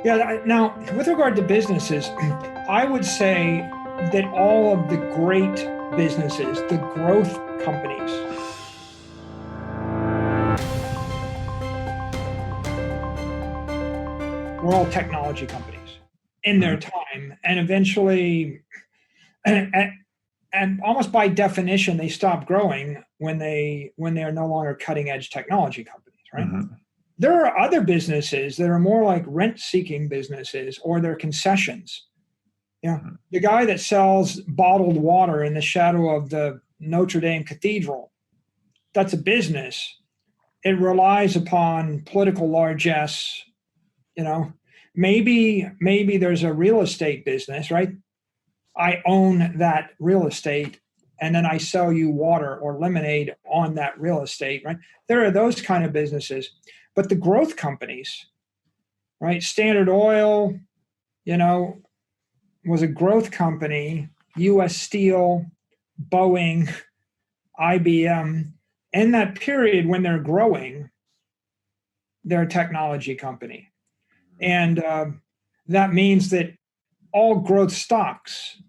Yeah. Now, with regard to businesses, I would say that all of the great businesses, the growth companies, were all technology companies in their time, and eventually, and, and almost by definition, they stop growing when they are no longer cutting edge technology companies, right? Mm-hmm. There are other businesses that are more like rent-seeking businesses, or they're concessions. Yeah, the guy that sells bottled water in the shadow of the Notre Dame Cathedral, that's a business. It relies upon political largesse. You know, maybe there's a real estate business, right? I own that real estate, and then I sell you water or lemonade on that real estate, right? There are those kind of businesses. But the growth companies, right? Standard Oil, you know, was a growth company, US Steel, Boeing, IBM. In that period when they're growing, they're a technology company. And that means that all growth stocks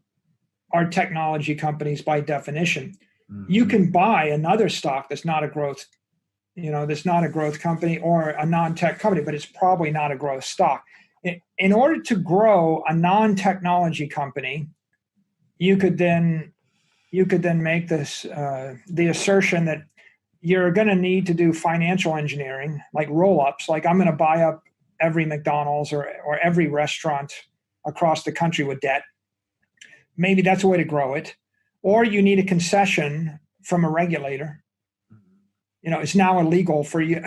are technology companies by definition. Mm-hmm. You can buy another stock that's not a growth, that's not a growth company or a non-tech company, but it's probably not a growth stock. In order to grow a non-technology company, you could then make this the assertion that you're going to need to do financial engineering, like roll-ups, like I'm going to buy up every McDonald's or every restaurant across the country with debt. Maybe that's a way to grow it. Or you need a concession from a regulator. It's now illegal for you.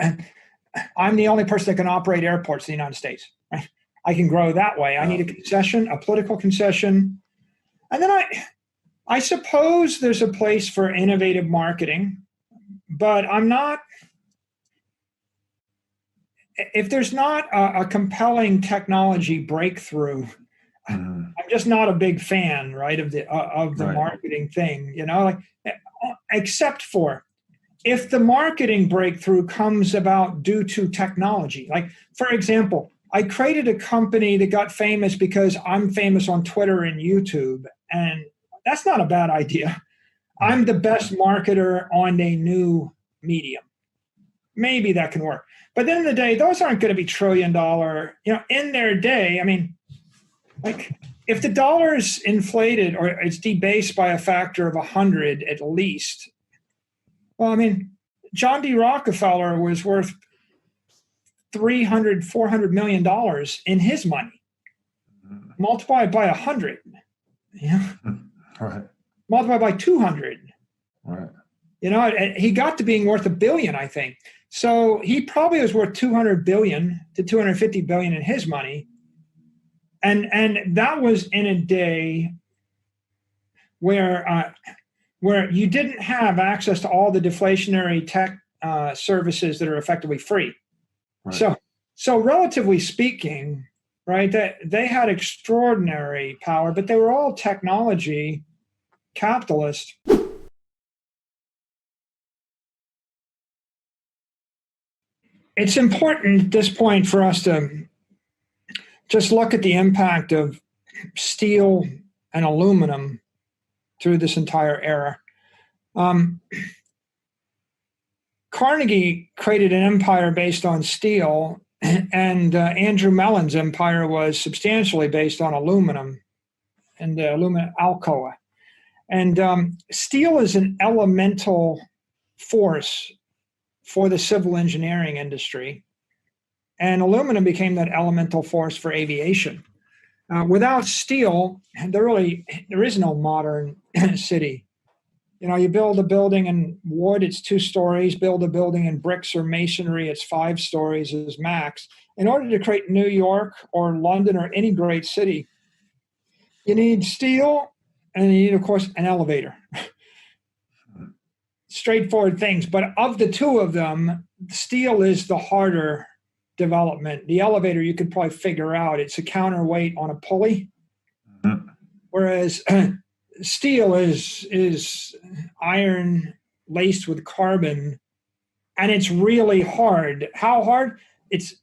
I'm the only person that can operate airports in the United States. Right? I can grow that way. I need a concession, a political concession. And then I suppose there's a place for innovative marketing, but if there's not a compelling technology breakthrough, I'm just not a big fan, right, of the right. marketing thing, except for if the marketing breakthrough comes about due to technology. Like, for example, I created a company that got famous because I'm famous on Twitter and YouTube, and that's not a bad idea. I'm the best marketer on a new medium. Maybe that can work. But at the end of the day, those aren't going to be $1 trillion, in their day. I mean, like, if the dollar's inflated or it's debased by a factor of 100 at least, well, I mean, John D. Rockefeller was worth $400 million in his money. Multiply it by 100. Right. Multiply by 200. Right. He got to being worth $1 billion, I think. So he probably was worth 200 billion to 250 billion in his money. And that was in a day where you didn't have access to all the deflationary tech services that are effectively free. Right. So relatively speaking, right, they had extraordinary power, but they were all technology capitalist. It's important at this point for us to just look at the impact of steel and aluminum through this entire era. Carnegie created an empire based on steel, and Andrew Mellon's empire was substantially based on aluminum and aluminum Alcoa. And steel is an elemental force for the civil engineering industry, and aluminum became that elemental force for aviation. Without steel, there is no modern city. You build a building in wood, it's 2 stories. Build a building in bricks or masonry, it's 5 stories as max. In order to create New York or London or any great city, you need steel, and you need, of course, an elevator. Straightforward things. But of the two of them, steel is the harder development. The elevator, you could probably figure out. It's a counterweight on a pulley. Whereas steel is iron laced with carbon, and it's really hard. How hard? It's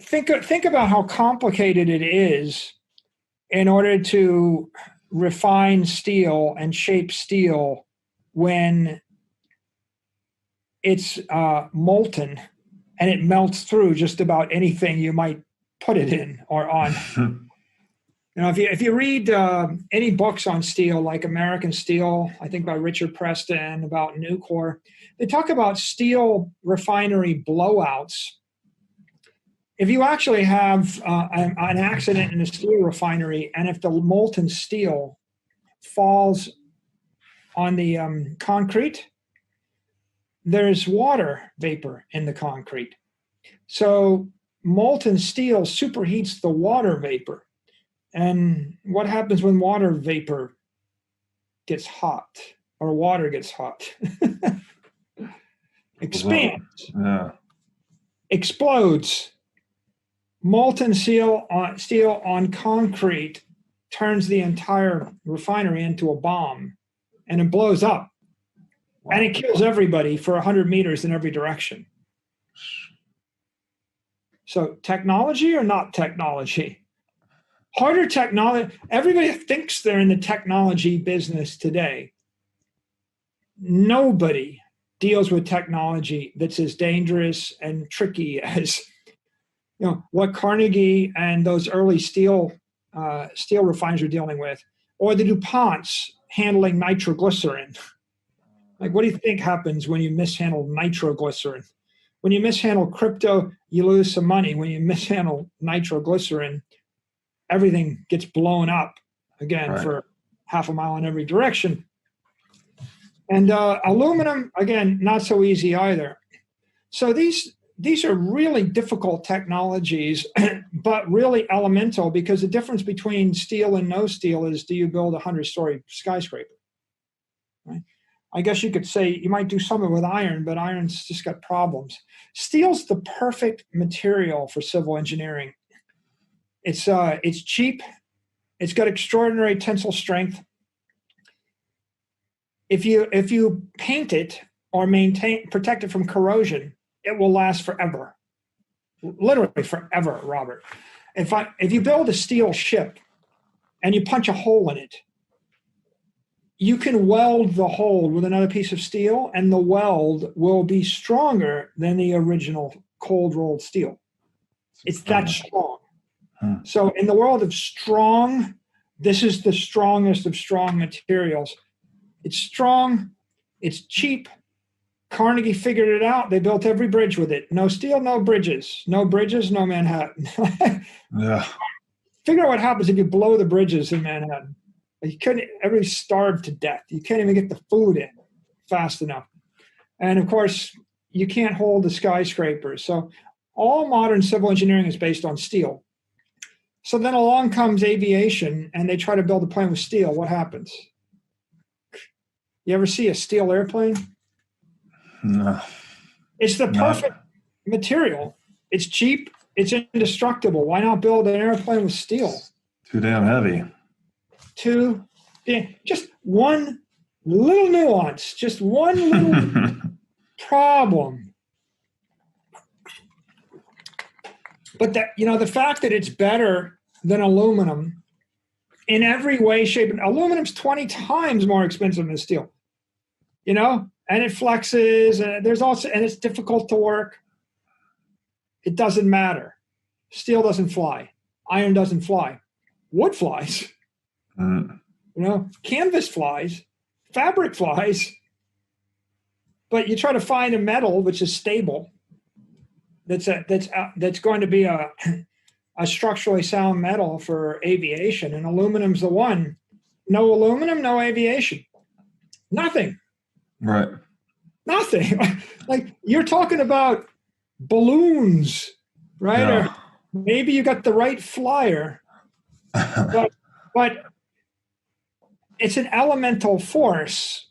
think about how complicated it is in order to refine steel and shape steel when it's molten and it melts through just about anything you might put it in or on. If you read any books on steel, like American Steel, I think by Richard Preston, about Nucor, they talk about steel refinery blowouts. If you actually have an accident in a steel refinery, and if the molten steel falls on the concrete, there's water vapor in the concrete. So molten steel superheats the water vapor. And what happens when water vapor gets hot, or water gets hot? Expands. Yeah. Explodes. Molten steel on concrete turns the entire refinery into a bomb, and it blows up. Wow. And it kills everybody for 100 meters in every direction. So technology or not technology? Harder technology. Everybody thinks they're in the technology business today. Nobody deals with technology that's as dangerous and tricky as what Carnegie and those early steel refiners are dealing with, or the DuPonts handling nitroglycerin. Like, what do you think happens when you mishandle nitroglycerin? When you mishandle crypto, you lose some money. When you mishandle nitroglycerin, everything gets blown up again for half a mile in every direction. And aluminum, again, not so easy either. So these are really difficult technologies, but really elemental, because the difference between steel and no steel is, do you build a 100-story skyscraper? Right? I guess you could say you might do some of it with iron, but iron's just got problems. Steel's the perfect material for civil engineering. It's cheap. It's got extraordinary tensile strength. If you paint it or protect it from corrosion, it will last forever. Literally forever, Robert. If you build a steel ship and you punch a hole in it, you can weld the hole with another piece of steel, and the weld will be stronger than the original cold rolled steel. It's that strong. So in the world of strong, this is the strongest of strong materials. It's strong, it's cheap. Carnegie figured it out. They built every bridge with it. No steel, no bridges. No bridges, no Manhattan. Yeah. Figure out what happens if you blow the bridges in Manhattan. Everybody starved to death. You can't even get the food in fast enough. And of course, you can't hold the skyscrapers. So all modern civil engineering is based on steel. So then along comes aviation, and they try to build a plane with steel. What happens? You ever see a steel airplane? No. It's the perfect material. It's cheap. It's indestructible. Why not build an airplane with steel? Too damn heavy. Just one little nuance, just one little problem. But the fact that it's better than aluminum in every way, shape, and aluminum's 20 times more expensive than steel. And it flexes, and it's difficult to work. It doesn't matter. Steel doesn't fly. Iron doesn't fly. Wood flies. Canvas flies. Fabric flies. But you try to find a metal which is stable, that's going to be a structurally sound metal for aviation, and aluminum's the one. No aluminum, no aviation. Nothing. Right. Nothing. Like, you're talking about balloons, right? Yeah. Or maybe you got the right flyer, but it's an elemental force,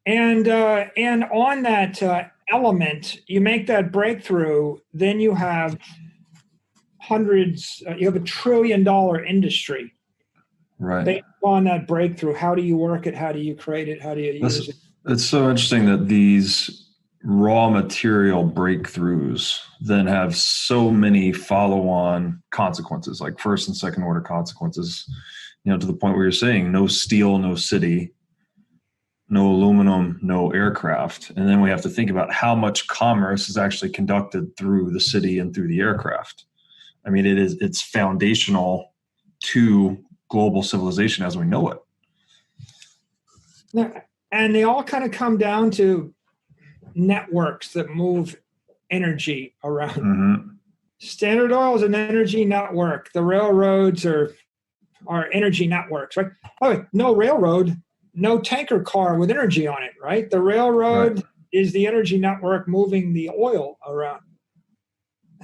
and on that element, you make that breakthrough, then you have you have $1 trillion industry. Right. Based on that breakthrough. How do you work it? How do you create it? How do you use it? It's so interesting that these raw material breakthroughs then have so many follow-on consequences, like first and second order consequences, to the point where you're saying no steel, no city, no aluminum, no aircraft. And then we have to think about how much commerce is actually conducted through the city and through the aircraft. I mean, it's foundational to global civilization as we know it. And they all kind of come down to networks that move energy around. Mm-hmm. Standard Oil is an energy network. The railroads are energy networks, right? Oh, no railroad, no tanker car with energy on it, right? The railroad is the energy network moving the oil around.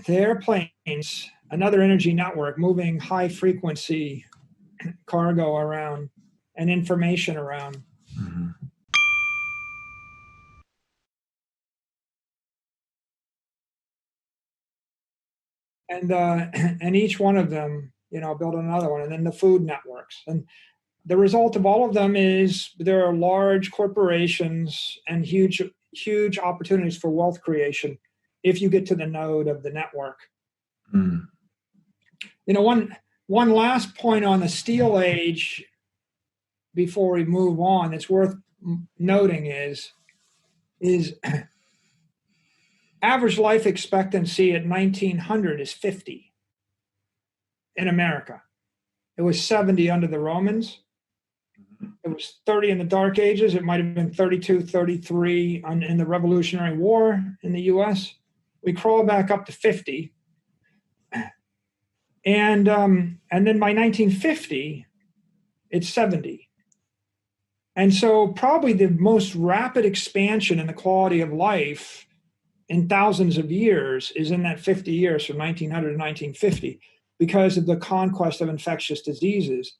The airplanes, another energy network moving high frequency cargo around and information around. Mm-hmm. And each one of them, build another one, and then the food networks. And the result of all of them is there are large corporations and huge opportunities for wealth creation if you get to the node of the network. Mm. One last point on the steel age before we move on that's worth noting is average life expectancy at 1900 is 50 in America. It was 70 under the Romans. It was 30 in the Dark Ages. It might have been 32, 33 in the Revolutionary War in the US. We crawl back up to 50. And then by 1950, it's 70. And so probably the most rapid expansion in the quality of life in thousands of years is in that 50 years from 1900 to 1950 because of the conquest of infectious diseases.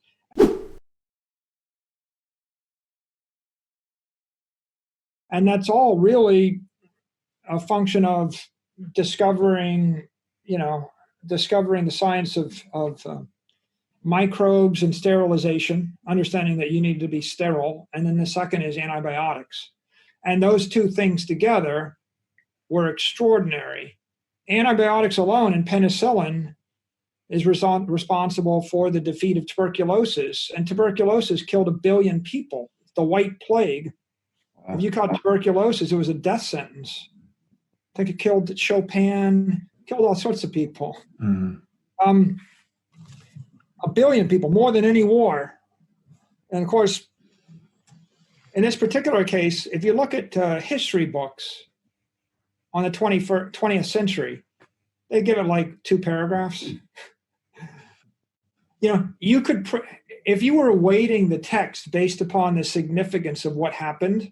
And that's all really a function of discovering the science of microbes and sterilization, understanding that you need to be sterile. And then the second is antibiotics. And those two things together were extraordinary. Antibiotics alone and penicillin is responsible for the defeat of tuberculosis. And tuberculosis killed 1 billion people. The White Plague. If you caught tuberculosis, it was a death sentence. I think it killed Chopin, killed all sorts of people. Mm. 1 billion people, more than any war. And of course, in this particular case, if you look at history books on the 20th century, they give it like 2 paragraphs. You could, if you were weighting the text based upon the significance of what happened,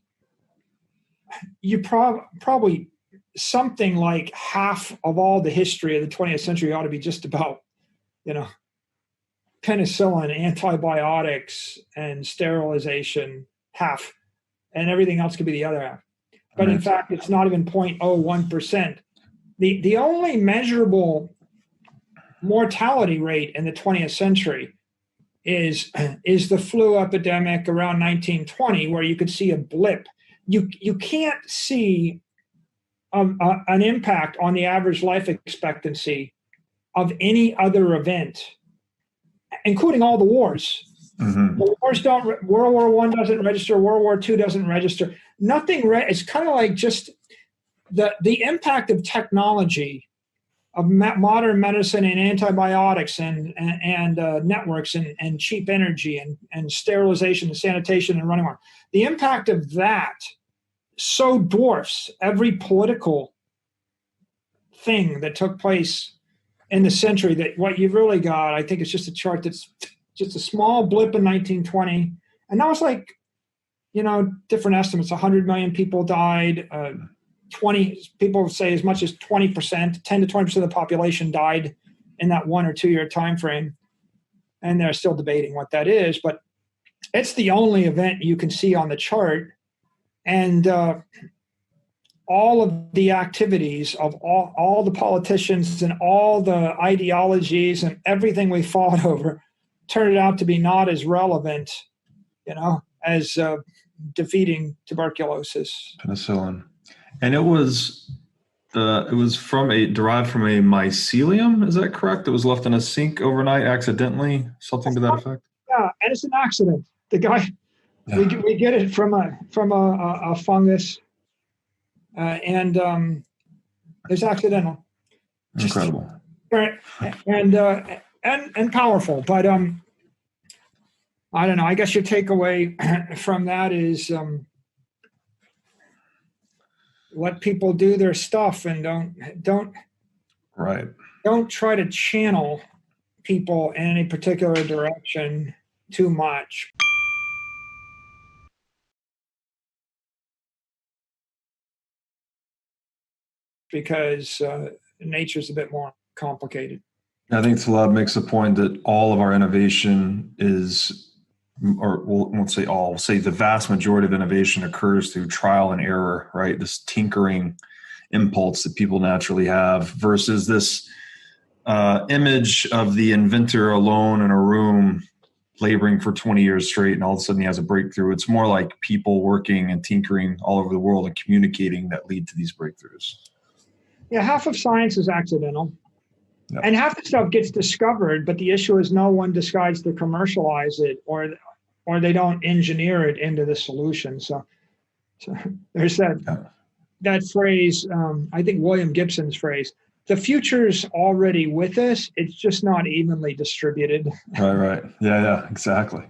you probably something like half of all the history of the 20th century ought to be just about, penicillin, antibiotics, and sterilization, half, and everything else could be the other half. But in fact, it's not even 0.01%. The only measurable mortality rate in the 20th century is the flu epidemic around 1920, where you could see a blip. You can't see an impact on the average life expectancy of any other event, including all the wars. Mm-hmm. The wars don't. World War I doesn't register. World War II doesn't register. Nothing. It's kind of like just the impact of technology, of modern medicine and antibiotics and networks and cheap energy and sterilization and sanitation and running water. The impact of that so dwarfs every political thing that took place in the century that what you've really got, I think, is just a chart that's just a small blip in 1920. And that was like, different estimates. 100 million people died. 20 people say as much as 20%, 10 to 20% of the population died in that 1 or 2 year time frame. And they're still debating what that is, but it's the only event you can see on the chart. And all of the activities of all the politicians and all the ideologies and everything we fought over turned out to be not as relevant, as defeating tuberculosis. Penicillin. And it was derived from a mycelium. Is that correct? It was left in a sink overnight accidentally, something to that effect. Yeah, and it's an accident. The guy, we get it from a fungus, and it's accidental. Incredible. And powerful, but I don't know. I guess your takeaway from that is let people do their stuff and don't try to channel people in any particular direction too much. Because nature's a bit more complicated. I think Taleb makes the point that all of our innovation is, or won't say all, we'll say the vast majority of innovation occurs through trial and error, right? This tinkering impulse that people naturally have versus this image of the inventor alone in a room laboring for 20 years straight and all of a sudden he has a breakthrough. It's more like people working and tinkering all over the world and communicating that lead to these breakthroughs. Yeah, half of science is accidental. Yep. And half the stuff gets discovered, but the issue is no one decides to commercialize it or they don't engineer it into the solution. So there's that phrase, I think William Gibson's phrase, the future's already with us, it's just not evenly distributed. Right. Yeah, exactly.